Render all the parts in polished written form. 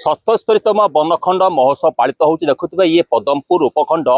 77तम बनखंड महोत्सव पालित होउछि। देखुथिबे ये पदमपुर उपखंड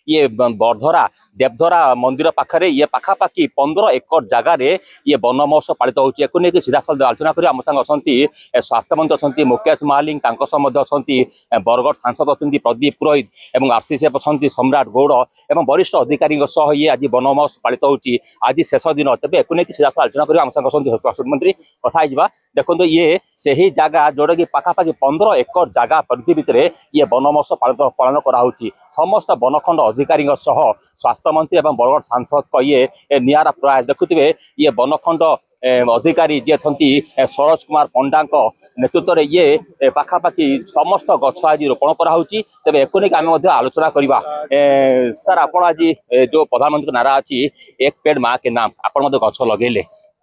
ये बरधरा देवधरा मंदिर पाखरे ये पाखापाखि 15 एकड़ जगार ये वन महोत्सव पालित होउछि। एको नेकी सीधा साल आलोचना करी आम संग असंती स्वास्थ्य मंत्री असंती मुकेश महालिंग तांको सम्बन्ध असंती बरगढ़ सांसद असंती प्रदीप पुरोहित एवं आरसीसीएफ असंती सम्राट गौड़ एवं वरिष्ठ अधिकारी सह ये आज वन महोत्सव पालित होउछि। आज शेष दिन तेज एको नेकी सीधा साल आलोचना करी आम संग असंती स्वास्थ्य मंत्री कथा हिजबा। देखो ये सही जगह जोड़ा कि पाखापाखि 15 एकड़ जगह परिधि भितर ये वन महोत्सव पालन कराऊँच। समस्त बनखंड अधिकारी सह स्वास्थ्य मंत्री और बरगढ़ सांसद को ये निरा प्रयास। देखुए ये बनखंड अधिकारी जी अच्छा सरोज कुमार पंडा नेतृत्व में ये पाखापाखि समस्त गछ आज रोपण कराऊँच। तेज एक आम आलोचना करवा। सर आप आज जो प्रधानमंत्री नारा अच्छी एक पेड़ माँ के नाम आप गछ लगे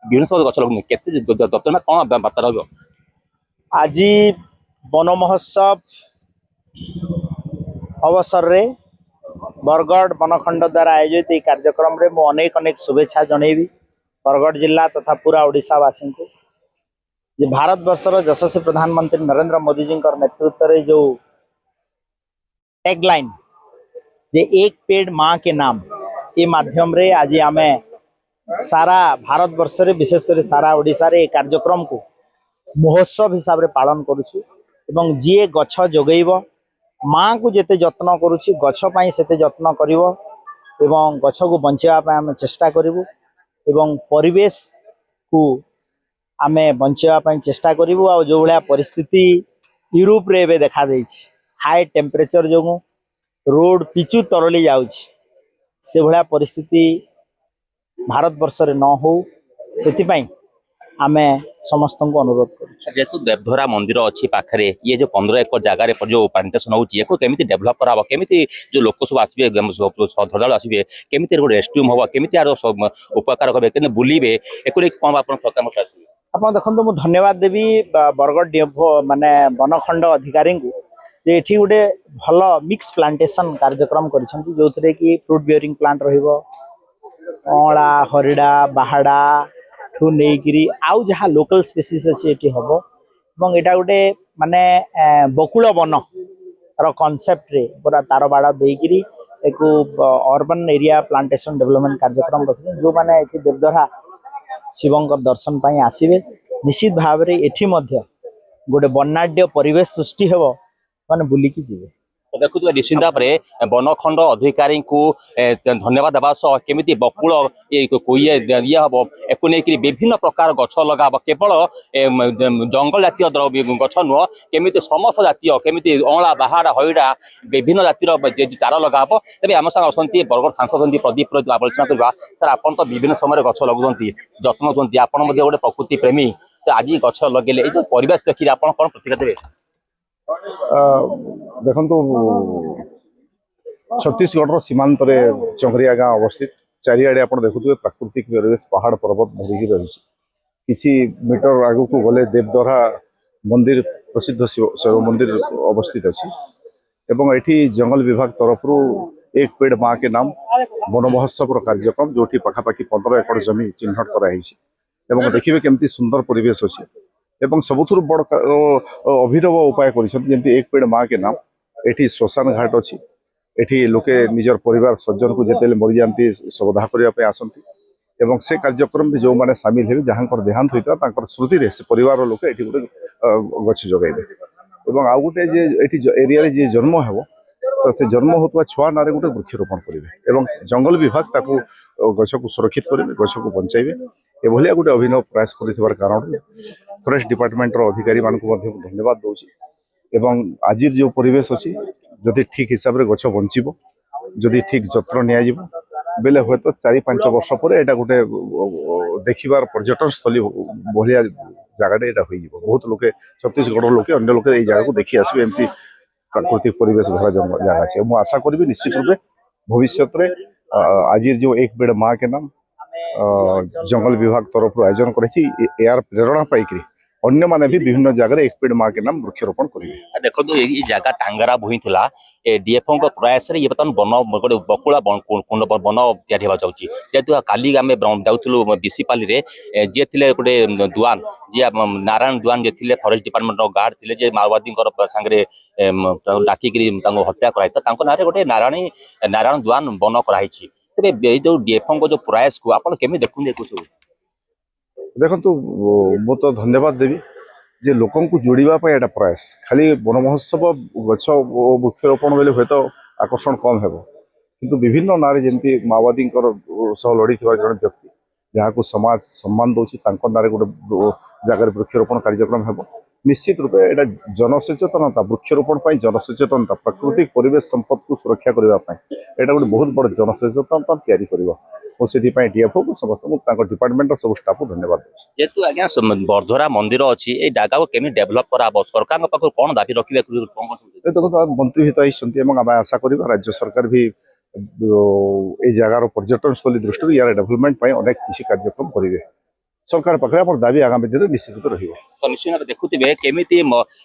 विभिन्न सब गछ लगे कौन बार्ता रहा आज वन महोत्सव अवसर रे बरगढ़ बनखंड द्वारा आयोजित यह कार्यक्रम रे मु अनेक अनेक शुभेच्छा जनईबी बरगढ़ जिला तथा पूरा ओडिशावासी को। जे भारत वर्षर यशस्वी प्रधानमंत्री नरेंद्र मोदी जी नेतृत्व रे जो टैगलाइन जे एक पेड़ माँ के नाम ये माध्यम रे आज आमे सारा भारत वर्ष रे विशेषकर सारा ओडिशा रे कार्यक्रम को महोत्सव हिसाब रे पालन करुछु। एवं जी गछ जोगैब माँ को जेते जत्न करुछि गछ पाई सेते जत्न करिवो एवं गछ को बंचेवा पाई आमे चेष्टा करिवु एवं परिवेश को आमे बंचेवा पाई चेष्टा करिवु। आ जो भलिया परिस्थिति यूरोप रे बे देखा देछि हाई टेम्परेचर जोगु रोड पिचु तरली जाउछि से भलिया परिस्थिति भारत वर्ष रे न हो सेति आमे समस्त को अनुरोध करूँ। जेहेतु देवधरा मंदिर अच्छी पाखे ये जो 15 एकड़ जगार जो प्लांटेसन होती केमी डेभलप कराब केमी जो लोक सब आसवे श्रद्धालु आसवे केमी गोटे रेस्टरूम हम केमी उपकार करेंगे बुलवे एक कौन आप देखो मुझे धन्यवाद देवी बरगढ़ माने बनखंड अधिकारी को जे एठी गोटे भल मिक्स प्लांटेसन कार्यक्रम करिसेंती जो थे कि फ्रूट बियरिंग प्लांट रहिबो अँला हरिड़ा बाहाड़ा ठू नहीं आउ जहाँ लोकल स्पेसीज अच्छी हम और यहाँ गोटे माने बकुल वन कॉन्सेप्ट रे पूरा तार बाड़ देकरी एक अर्बन एरिया प्लांटेशन डेवलपमेंट कार्यक्रम रखते जो मैंने देवधरा शिवंकर दर्शन पाई आसवे निश्चित भाव में एठी मध्य गोटे वर्णाढ्य परिवेश सृष्टि हेब माने बुलिकी जीवे। देखुए निश्चित भाव में बनखंड अधिकारी को धन्यवाद देवा सह केमी बकुल ये हम एक विभिन्न प्रकार गछ लगा केवल जंगल जातीय गछ नुह केमी समस्त जातीय केमी अँला बाहाड़ा हईड़ा विभिन्न जातिर चारा लगा तेज आम साथ अच्छा बरगढ़ सांसद प्रदीप आलोचना करवा। सर आप तो विभिन्न समय गछ लगुंट जत्न होती आप गोटे प्रकृति प्रेमी तो आज गछ लगे जो परिवेश देखिए आप कौन प्रतिक्रिया देवे? देखो छत्तीसगढ़ सीमांत चंगरिया गाँव अवस्थित चारिआडे आप देखुए प्राकृतिक परिवेश पहाड़ पर्वत भरिकी रही किसी मीटर आगू को गले देवधरा मंदिर प्रसिद्ध शिव मंदिर अवस्थित अच्छी एवं एठी जंगल विभाग तरफ एक पेड़ माँ के नाम वन महोत्सव कार्यक्रम जो पाखापाखि 15 एकड़ जमी चिन्हट कराई देखिए केमती सुंदर परिवेश अच्छी एवं सबुठ बड़ अभिनव उपाय कर एक पेड़ माँ के नाम एठी श्मशान घाट अच्छी एठी लोके निजर परिवार सज्जन को जिते मरी जाती श्रद्धा करने आसती एवं से कार्यक्रम में जो मैंने सामिल हे जहाँ देहांत होता स्मृति से परिवार लोक ये गोटे गछ जगैबे और आउ गोटे एरिया जी जन्म हो तो से जन्म होता छुआ ना गोटे वृक्षरोपण करेंगे जंगल विभाग ताकू गछ को सुरक्षित करेंगे गछ को बचाइबे एभलिया गोटे अभिनव प्रयास कर कारण फॉरेस्ट डिपार्टमेंट अधिकारी मान धन्यवाद दूसरी एवं आज जो परिवेश अच्छी जदि ठीक हिसाब से गछ बंचब जदि ठीक जत्न नि बेले हे तो 4-5 वर्ष पर यहाँ गोटे देखिबार पर्यटन स्थली भाया जगह यहाँ हो बहुत लोके छत्तीसगढ़ लोके अन्य लोके ये जगह को देखी आसबे एमती प्राकृतिक परिवेश भरा जगह अच्छे मुझे आशा करी निश्चित रूपे भविष्य में आज जो एक पेड़ माँ के नाम जंगल विभाग तरफ आयोजन कर प्रेरणा पाई अन्य माने भी विभिन्न जगह एक पेड़ माँ के नाम वृक्षरोपण करेंगे। देखो ये जगह टांगरा भूई थिला ए डीएफओ को प्रयास रे ये बतन बन गोटे बकुला कुंड बन तैयारी होगा चाहूँ जेहेतु काली आम जाऊँ बीसीपाली रे जे थिले गोटे दुआन जी नारायण दुआन जे थिले फॉरेस्ट डिपार्टमेंट गार्ड थिले जे माओवादी सांगे डाकिकी हत्या कराई ना गोटे नारायण दुआन बन कराई तेरे जो डीएफओ को जो प्रयास को आप केमी देखुन देखो मु तो धन्यवाद देवी जे लोकन को जोड़िबा पे एटा प्रयास खाली वन महोत्सव गछ वृक्षरोपण बेले हुए तो आकर्षण कम हेबो किंतु विभिन्न नारे जेंती माओवादी सह लड़ी थिबा जन व्यक्ति जहाँ को समाज सम्मान दउछि तांको नारे गोटे जगह वृक्षरोपण कार्यक्रम हेबो निश्चित रूपे एटा जनसचेतनता वृक्षरोपण पर जनसचेतनता प्राकृतिक परिवेश संपद को सुरक्षा करने एटा गोटे बहुत बड़ जनसचेतनता तैयारी करिवो और से डीएफओ को समस्त डिपार्टमेंट सब स्टाफ को धन्यवाद दूँ जेतु आज्ञा बरधरा मंदिर अच्छी ये जगह को केमी डेभलप कराबो सरकार पाखु कौन दाबी रखिबे देखो मंत्री हित आम आशा करा राज्य सरकार भी ये जगार पर्यटन स्थली दृष्टि यार डेभलपमेंट अनेक किसी कार्यक्रम करेंगे सरकार पाखे दाबी आगामी दिन निश्चित रूप रही तो निश्चित देखुवे केमिति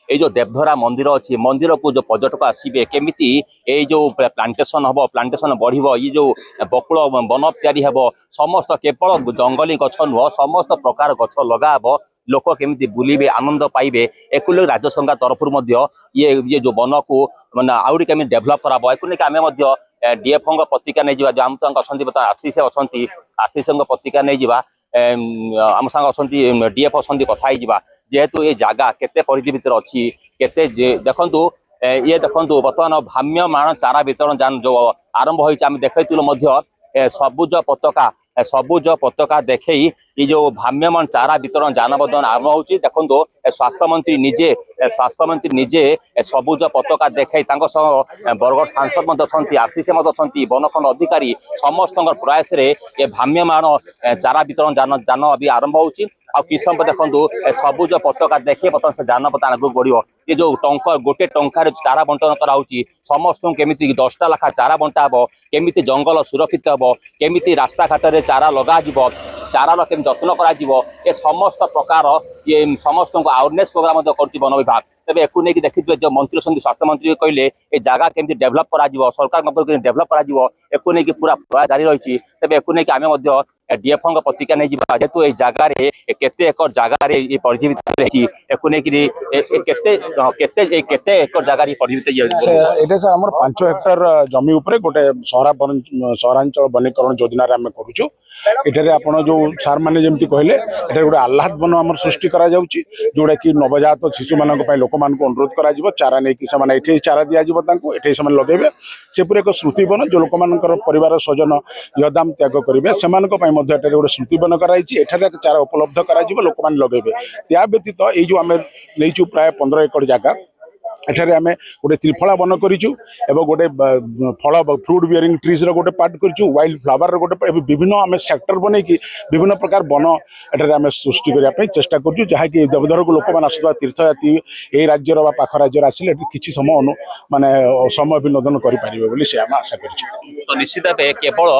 ये जो देवधरा मंदिर अच्छी मंदिर को जो पर्यटक आसवे केमिति ये जो प्लांटेशन हम प्लांटेशन बढ़िबो ये जो बकुल वन तैयारी हेबो समस्त केवल जंगली गछ नुह समस्त प्रकार गछ लगाबो लोक केमिति बुलिबे आनंद पाइबे एको राज्य सरकार तरफ ये जो वन को माने आउरी केमिति डेभलप कराबो एको लेके आमे मध्य डीएफओ पत्रिका नहीं जावा आम तो अच्छा आशीष अच्छा आशीष पत्रिका नहीं जावा आम सांग अच्छा डीएफ अच्छा कथा जेहेतु ये जगह केते परिधि भितर अच्छी केते देखंतु ये देखंतु बर्तमान भ्राम्यमाण चारा वितरण जान जो आरंभ होइछ आम देखैतिलु सबुज पताका देखई ये जो भ्राम्यमाण चारा वितरण जान बर्तमान आरंभ होची देखंतु स्वास्थ्य मंत्री निजे सबुज पताका देखई बरगढ़ सांसद आरसीसी वनखंड अधिकारी समस्त प्रयास रे ये भ्राम्यमाण चारा वितरण जान अभी आरंभ होची आ किसम देखो सबुज पताका देखिए बर्तमान से जान बर्तमान आगे बढ़ो ये जो गोटे टंकार चारा बंटन कराऊँगी समस्त केमी 10टा लाखा चारा बंटा हम केमी जंगल सुरक्षित हम केमी रास्ता घाट में चारा लगा चारार केमी जत्न कर समस्त प्रकार ये समस्त अवेयरनेस प्रोग्राम कर वन विभाग तेज एक देखिए जो मंत्री अच्छा स्वास्थ्य मंत्री कहले ये जगह केमी डेभलप कर सरकार डेभलप कर पूरा प्रयास जारी रही तेज एक आम डीएफओ पत्रिका नहीं जावा जेहेतु ये जगार केते एकर जगार ये परिधि केते एकर जगार परिधि एटा सर हमर 5 हेक्टर जमी उपरे गोटे सहरांचल वनीकरण योजना रे हम करूछु एठारे आपण जो सार माने जेमति कहले एटा गोटे आह्लाद वन हमर सृष्टि करा जाउची जोडा कि नवजात शिशु मानक पय लोक मान को अनुरोध करा जिवो चारा नै कि समान एठे चारा दिया जिवो तांको एठे समान लगेबे से पुरे एक श्रुति वन जो लोक मानकर परिवार स्वजन यदाम त्याग करिवे समान को पय मध्ये एठारे गोटे श्रुति वन कराइछि एठारे चारा उपलब्ध करा जिवो लोक मान लगेबे त्या व्यतीत ए जो आमे लेइछु प्राय 15 एकड़ जागा एठारे आमे गोटे त्रिफला वन करिछु एवं गोटे फल फ्रूट बियरिंग ट्रीज रो गोटे पार्ट करिछु वाइल्ड फ्लावर रो गोटे विभिन्न आमे सेक्टर बनै कि विभिन्न प्रकार वन एठारे आमे सृष्टि करिया पय चेष्टा करछु जहा कि देवधर को लोक मान आसुवा तीर्थयात्री ए राज्य रो बा पाख राज्य रो आसिले किछि समय माने समय विनोदन करि परिबे बोली से हम आशा करछु तो निश्चित भाव केवल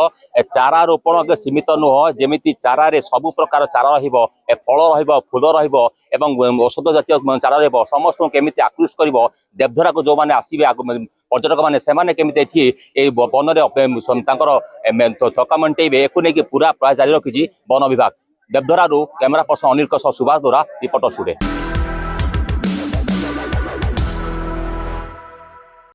चारा रोपण सीमित नुह जेमिति चारा रे सब प्रकार चारा रहिबो फल रहिबो फूल रहिबो एवं औषध जातीय चारा रहिबो समस्त केमिति आकृष्ट करिवो देवधरा को जो माने आसीबे पर्यटक माने सेमाने केमिति एठी ए वन रे थका मंटेबे एको नै पूरा प्रयास जारी रखिछि वन विभाग देवधरा कैमरा पर्सन अनिल सुभाष द्वारा रिपोर्टर स्टूडियो।